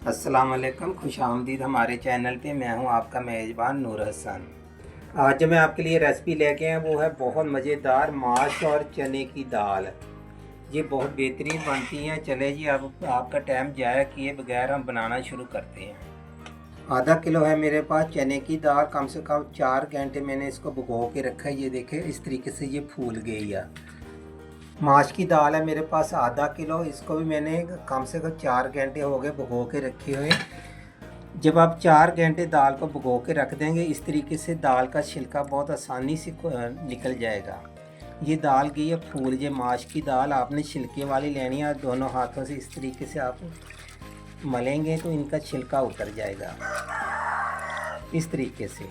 अस्सलाम वालेकुम, खुशामदीद हमारे चैनल पे। मैं हूं आपका मेज़बान नूर हसन। आज जो मैं आपके लिए रेसिपी लेके आया वो है बहुत मज़ेदार माश और चने की दाल। ये बहुत बेहतरीन बनती हैं। चले जी, अब आपका टाइम ज़ाया किए बगैर हम बनाना शुरू करते हैं। आधा किलो है मेरे पास चने की दाल। कम से कम 4 घंटे मैंने इसको भिगो के रखा है। ये देखें, इस तरीके से ये फूल गई है। माश की दाल है मेरे पास आधा किलो। इसको भी मैंने कम से कम 4 घंटे हो गए भिगो के रखे हुए। जब आप 4 घंटे दाल को भिगो के रख देंगे, इस तरीके से दाल का छिलका बहुत आसानी से निकल जाएगा। ये दाल की है फूल। ये माश की दाल आपने छिलके वाली लेनी है। दोनों हाथों से इस तरीके से आप मलेंगे तो इनका छिलका उतर जाएगा। इस तरीके से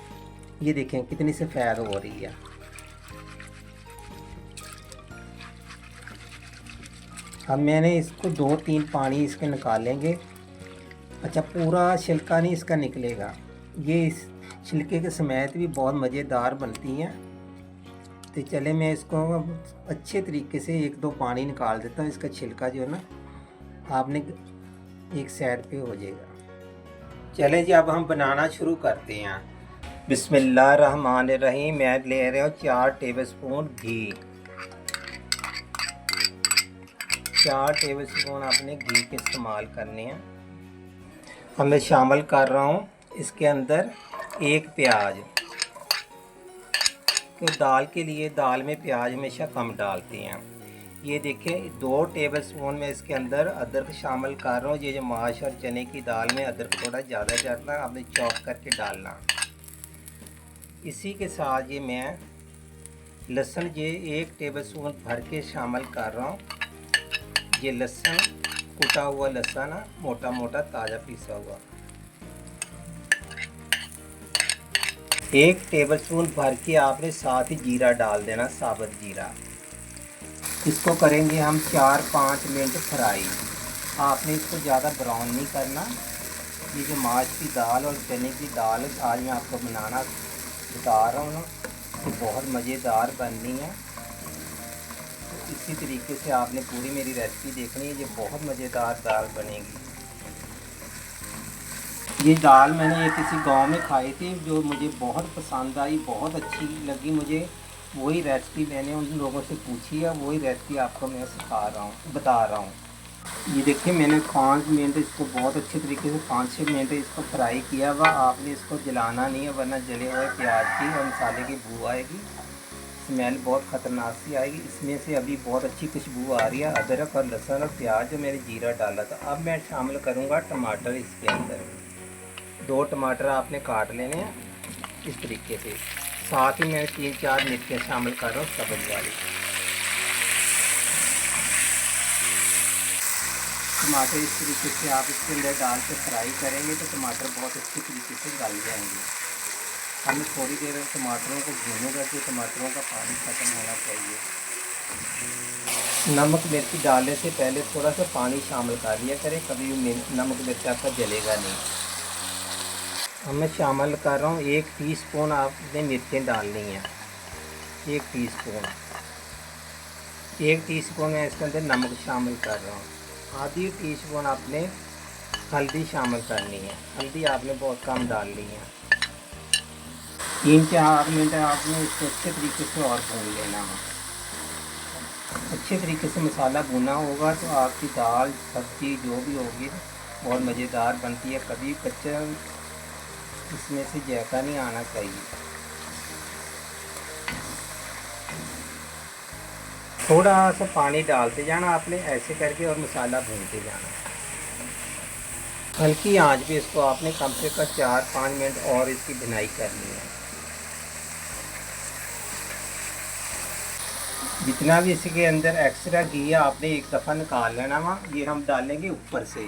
ये देखें कितनी सफ़ेद हो रही है। अब मैंने इसको 2-3 पानी इसके निकालेंगे। अच्छा, पूरा छिलका नहीं इसका निकलेगा। ये इस छिलके के समेत भी बहुत मज़ेदार बनती हैं। तो चले मैं इसको अच्छे तरीके से 1-2 पानी निकाल देता हूँ। इसका छिलका जो है ना, आपने एक साइड पे हो जाएगा। चले जी, अब हम बनाना शुरू करते हैं। बिस्मिल्लाहिर्रहमानिर्रहीम। मैं ले रहा हूँ 4 टेबलस्पून घी। 4 टेबलस्पून आपने घी के इस्तेमाल करने हैं। अब मैं शामिल कर रहा हूँ इसके अंदर 1 प्याज। तो दाल के लिए दाल में प्याज हमेशा कम डालते हैं। ये देखें, 2 टेबलस्पून में इसके अंदर अदरक शामिल कर रहा हूँ। ये जो माश और चने की दाल में अदरक थोड़ा ज़्यादा जाता है, आपने चॉप करके डालना। इसी के साथ ये मैं लहसुन ये 1 टेबलस्पून भर के शामिल कर रहा हूँ। ये लहसुन कुटा हुआ लहसुन है, मोटा मोटा ताज़ा पीसा हुआ। 1 टेबलस्पून भर के आपने साथ ही जीरा डाल देना, साबुत जीरा। इसको करेंगे हम 4-5 मिनट फ्राई। आपने इसको ज़्यादा ब्राउन नहीं करना। ये जो माश की दाल और चने की दाल आज मैं आपको बनाना बता रहा हूँ ना, तो बहुत मज़ेदार बननी है। तो इसी तरीके से आपने पूरी मेरी रेसिपी देखनी है। ये बहुत मज़ेदार दाल बनेगी। ये दाल मैंने ये किसी गांव में खाई थी, जो मुझे बहुत पसंद आई, बहुत अच्छी लगी मुझे। वही रेसिपी मैंने उन लोगों से पूछी है, वही रेसिपी आपको मैं सिखा रहा हूँ, बता रहा हूँ। ये देखिए, मैंने 5 मिनट इसको बहुत अच्छे तरीके से 5-6 मिनट इसको फ्राई किया हुआ। आपने इसको जलाना नहीं है, वरना जले हुए प्याज की और मसाले की बू आएगी। स्मेल बहुत ख़तरनाक सी आएगी। इसमें से अभी बहुत अच्छी खुशबू आ रही है, अदरक और लहसुन और प्याज जो मैंने जीरा डाला था। अब मैं शामिल करूँगा टमाटर इसके अंदर। 2 टमाटर आपने काट लेने हैं इस तरीके से। साथ ही मैं 3-4 मिर्चें शामिल कर रहा हूँ सब्ज़ वाली। टमाटर इस तरीके से आप इसके अंदर डाल के फ्राई करेंगे तो टमाटर बहुत अच्छी तरीके से गल जाएंगे। हमें थोड़ी देर टमाटरों को भूनेगा कि टमाटरों का पानी ख़त्म होना चाहिए। नमक मिर्च डालने से पहले थोड़ा सा पानी शामिल कर लिया करें, कभी नमक मिर्च आपका जलेगा नहीं। अब मैं शामिल कर रहा हूँ 1 टीस्पून आपने मिर्चें डालनी हैं। 1 टीस्पून। 1 टीस्पून मैं इसके अंदर नमक शामिल कर रहा हूँ। आधी टीस्पून आपने हल्दी शामिल करनी है। हल्दी आपने बहुत कम डालनी है। 3-4 मिनट आपने इसको अच्छे तरीके से और भून लेना है। अच्छे तरीके से मसाला भुना होगा तो आपकी दाल सब्ज़ी जो भी होगी बहुत मज़ेदार बनती है। कभी कच्चा इसमें से जायका नहीं आना चाहिए। थोड़ा सा पानी डालते जाना आपने ऐसे करके और मसाला भूनते जाना। हल्की आंच पे इसको आपने कम से कम 4-5 मिनट और इसकी भुनाई करनी है। जितना भी इसके अंदर एक्स्ट्रा घी है आपने एक दफ़ा निकाल लेना वहाँ। ये हम डालेंगे ऊपर से।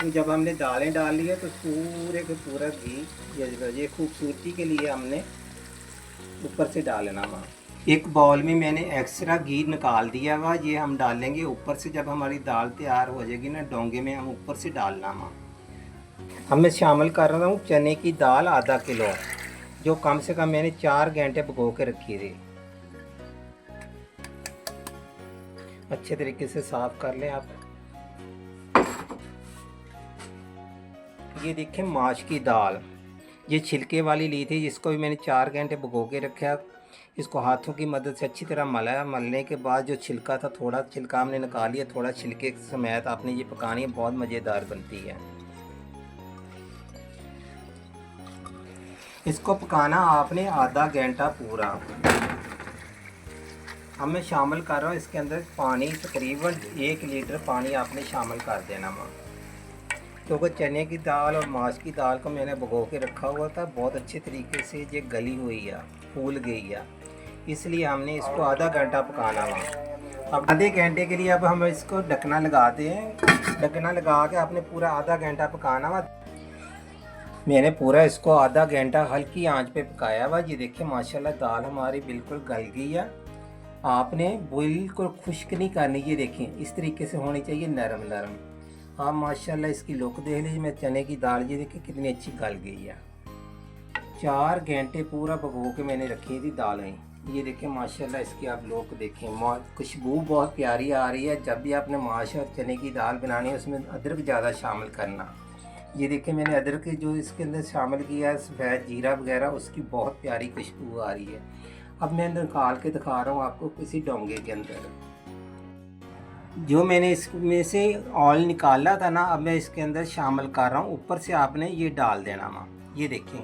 तो जब हमने दालें डाल ली है तो पूरे के पूरा घी ये खूबसूरती के लिए हमने ऊपर से डालना वहाँ। एक बाउल में मैंने एक्स्ट्रा घी निकाल दिया हुआ, ये हम डालेंगे ऊपर से। जब हमारी दाल तैयार हो जाएगी ना, डोंगे में हम ऊपर से डालना वहाँ। अब मैं शामिल कर रहा हूँ चने की दाल आधा किलो, जो कम से कम मैंने 4 घंटे भिगो के रखी थी। अच्छे तरीके से साफ़ कर लें आप। ये देखें माश की दाल, ये छिलके वाली ली थी, जिसको भी मैंने 4 घंटे भिगो के रखा। इसको हाथों की मदद से अच्छी तरह मलाया। मलने के बाद जो छिलका था, थोड़ा छिलका हमने निकाल लिया, थोड़ा छिलके समेत आपने ये पकानी है, बहुत मज़ेदार बनती है। इसको पकाना आपने आधा घंटा पूरा। अब मैं शामिल कर रहा हूँ इसके अंदर पानी, तकरीबन 1 लीटर पानी आपने शामिल कर देना माँ, क्योंकि चने की दाल और माश की दाल को मैंने भिगो के रखा हुआ था, बहुत अच्छे तरीके से ये गली हुई है, फूल गई है, इसलिए हमने इसको आधा घंटा पकाना हुआ। अब आधे घंटे के लिए अब हम इसको ढकना लगाते हैं। ढकना लगा के आपने पूरा आधा घंटा पकाना हुआ। मैंने पूरा इसको आधा घंटा हल्की आंच पे पकाया हुआ। ये देखिए माशाल्लाह दाल हमारी बिल्कुल गल गई है। आपने बिल्कुल खुश्क नहीं करनी, ये देखें इस तरीके से होनी चाहिए, नरम नरम। आप माशाल्लाह इसकी लुक देख लीजिए। मैं चने की दाल ये देखिए कितनी अच्छी गल गई है। 4 घंटे पूरा भिगो के मैंने रखी थी दालें। ये देखें माशाल्लाह इसकी आप लुक देखें, खुशबू बहुत प्यारी आ रही है। जब भी आपने माश और चने की दाल बनानी है उसमें अदरक ज़्यादा शामिल करना। ये देखिए मैंने अदरक जो इसके अंदर शामिल किया है, सफ़ेद जीरा वगैरह, उसकी बहुत प्यारी खुशबू आ रही है। अब मैं निकाल के दिखा रहा हूँ आपको किसी डोंगे के अंदर। जो मैंने इसमें से ऑयल निकाला था ना, अब मैं इसके अंदर शामिल कर रहा हूँ। ऊपर से आपने ये डाल देना माँ, ये देखें,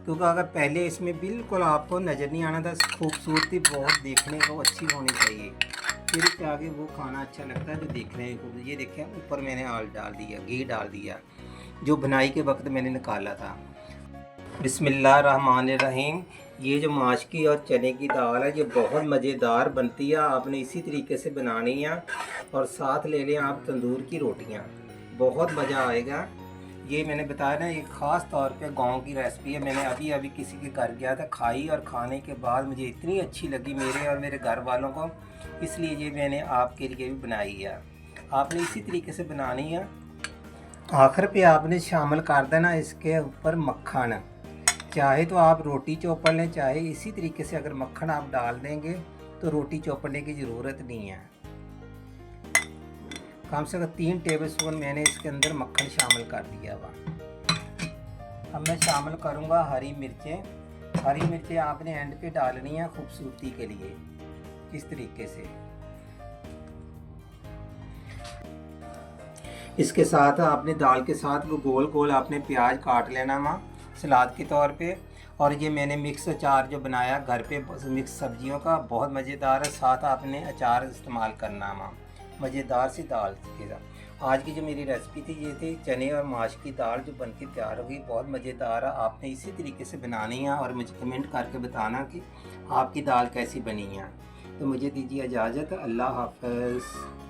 क्योंकि अगर पहले इसमें बिल्कुल आपको नज़र नहीं आना था। खूबसूरती बहुत देखने को अच्छी होनी चाहिए, फिर इसके आगे वो खाना अच्छा लगता है जो देखने को। ये देखें ऊपर मैंने ऑयल डाल दिया, घी डाल दिया, जो बनाई के वक्त मैंने निकाला था। बिस्मिल्लाहिर्रहमानिर्रहीम। ये जो माश की और चने की दाल है ये बहुत मज़ेदार बनती है। आपने इसी तरीके से बनानी है और साथ ले लें आप तंदूर की रोटियां, बहुत मज़ा आएगा। ये मैंने बताया ना, ये ख़ास तौर पे गांव की रेसिपी है। मैंने अभी अभी किसी के घर गया था, खाई और खाने के बाद मुझे इतनी अच्छी लगी मेरे और मेरे घर वालों को, इसलिए ये मैंने आपके लिए भी बनाई है। आपने इसी तरीके से बनानी है। आखिर पे आपने शामिल कर देना इसके ऊपर मक्खन। चाहे तो आप रोटी चौपड़ लें, चाहे इसी तरीके से अगर मक्खन आप डाल देंगे तो रोटी चौपड़ने की ज़रूरत नहीं है। कम से कम 3 टेबलस्पून मैंने इसके अंदर मक्खन शामिल कर दिया हुआ। अब मैं शामिल करूँगा हरी मिर्चें। हरी मिर्चें आपने एंड पे डालनी है खूबसूरती के लिए, इस तरीके से। इसके साथ आपने दाल के साथ वो गोल गोल आपने प्याज काट लेना माँ, सलाद के तौर पे। और ये मैंने मिक्स अचार जो बनाया घर पे, मिक्स सब्जियों का, बहुत मज़ेदार है। साथ आपने अचार इस्तेमाल करना माँ, मज़ेदार सी दाल के साथ। आज की जो मेरी रेसिपी थी ये थी चने और माश की दाल, जो बनके तैयार हो गई, बहुत मज़ेदार है। आपने इसी तरीके से बनानी है और मुझे कमेंट करके बताना कि आपकी दाल कैसी बनी है। तो मुझे दीजिए इजाज़त, अल्लाह हाफ़िज़।